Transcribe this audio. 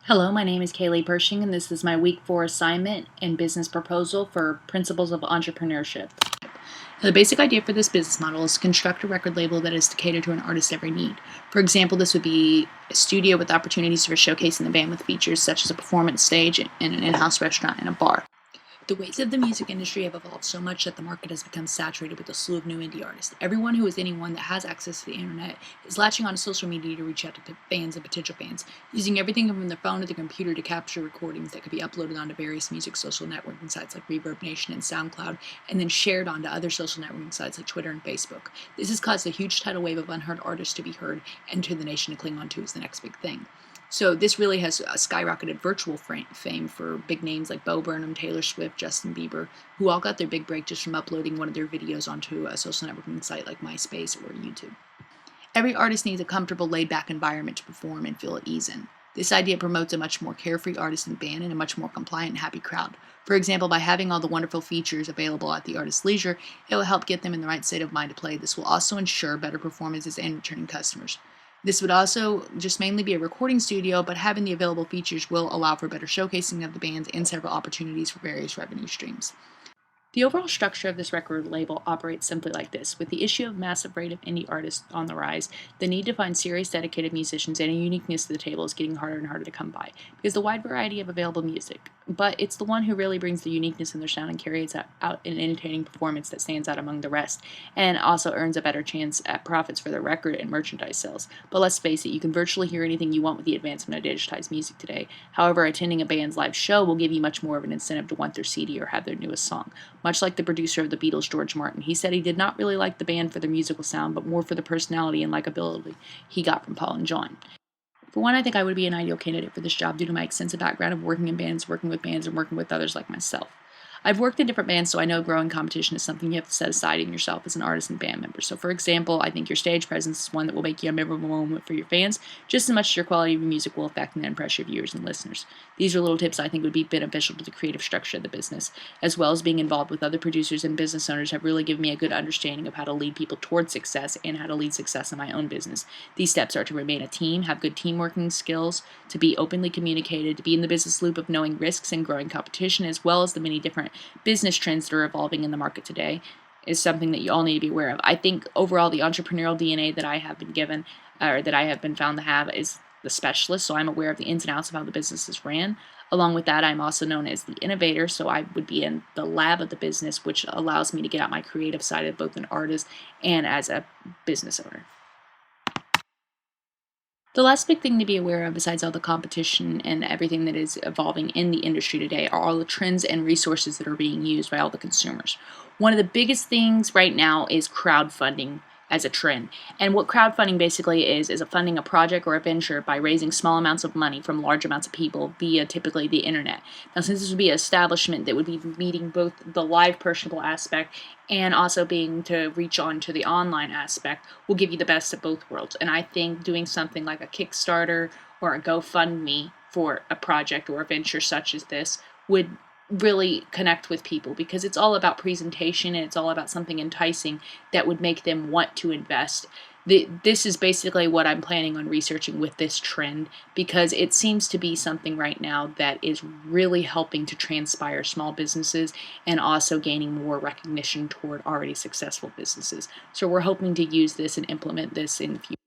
Hello, my name is Kaylee Pershing, and this is my Week 4 assignment and business proposal for Principles of Entrepreneurship. The basic idea for this business model is to construct a record label that is to cater to an artist's every need. For example, this would be a studio with opportunities for showcasing the band with features such as a performance stage and an in-house restaurant and a bar. The ways of the music industry have evolved so much that the market has become saturated with a slew of new indie artists. Everyone who is anyone that has access to the internet is latching onto social media to reach out to fans and potential fans, using everything from their phone to the computer to capture recordings that could be uploaded onto various music social networking sites like Reverb Nation and SoundCloud, and then shared onto other social networking sites like Twitter and Facebook. This has caused a huge tidal wave of unheard artists to be heard and to the nation to cling on to as the next big thing. So this really has skyrocketed virtual fame for big names like Bo Burnham, Taylor Swift, Justin Bieber, who all got their big break just from uploading one of their videos onto a social networking site like MySpace or YouTube. Every artist needs a comfortable, laid-back environment to perform and feel at ease in. This idea promotes a much more carefree artist and band and a much more compliant and happy crowd. For example, by having all the wonderful features available at the artist's leisure, it will help get them in the right state of mind to play. This will also ensure better performances and returning customers. This would also just mainly be a recording studio, but having the available features will allow for better showcasing of the bands and several opportunities for various revenue streams. The overall structure of this record label operates simply like this. With the issue of massive rate of indie artists on the rise, the need to find serious, dedicated musicians and a uniqueness to the table is getting harder and harder to come by because the wide variety of available music. But it's the one who really brings the uniqueness in their sound and carries out an entertaining performance that stands out among the rest, and also earns a better chance at profits for their record and merchandise sales. But let's face it, you can virtually hear anything you want with the advancement of digitized music today. However, attending a band's live show will give you much more of an incentive to want their CD or have their newest song. Much like the producer of the Beatles, George Martin, he said he did not really like the band for their musical sound, but more for the personality and likability he got from Paul and John. For one, I think I would be an ideal candidate for this job due to my extensive background of working in bands, working with bands, and working with others like myself. I've worked in different bands, so I know growing competition is something you have to set aside in yourself as an artist and band member. So, for example, I think your stage presence is one that will make you a memorable moment for your fans, just as much as your quality of your music will affect and impress your viewers and listeners. These are little tips I think would be beneficial to the creative structure of the business, as well as being involved with other producers and business owners have really given me a good understanding of how to lead people towards success and how to lead success in my own business. These steps are to remain a team, have good team working skills, to be openly communicated, to be in the business loop of knowing risks and growing competition, as well as the many different business trends that are evolving in the market today is something that you all need to be aware of. I think overall the entrepreneurial DNA that I have been given, or that I have been found to have, is the specialist, so I'm aware of the ins and outs of how the business is ran. Along with that, I'm also known as the innovator, so I would be in the lab of the business, which allows me to get out my creative side of both an artist and as a business owner. The last big thing to be aware of, besides all the competition and everything that is evolving in the industry today, are all the trends and resources that are being used by all the consumers. One of the biggest things right now is crowdfunding as a trend. And what crowdfunding basically is funding a project or a venture by raising small amounts of money from large amounts of people via typically the internet. Now, since this would be an establishment that would be meeting both the live personable aspect and also being to reach on to the online aspect, will give you the best of both worlds. And I think doing something like a Kickstarter or a GoFundMe for a project or a venture such as this would really connect with people, because it's all about presentation and it's all about something enticing that would make them want to invest. This is basically what I'm planning on researching with this trend, because it seems to be something right now that is really helping to transpire small businesses and also gaining more recognition toward already successful businesses. So we're hoping to use this and implement this in the future.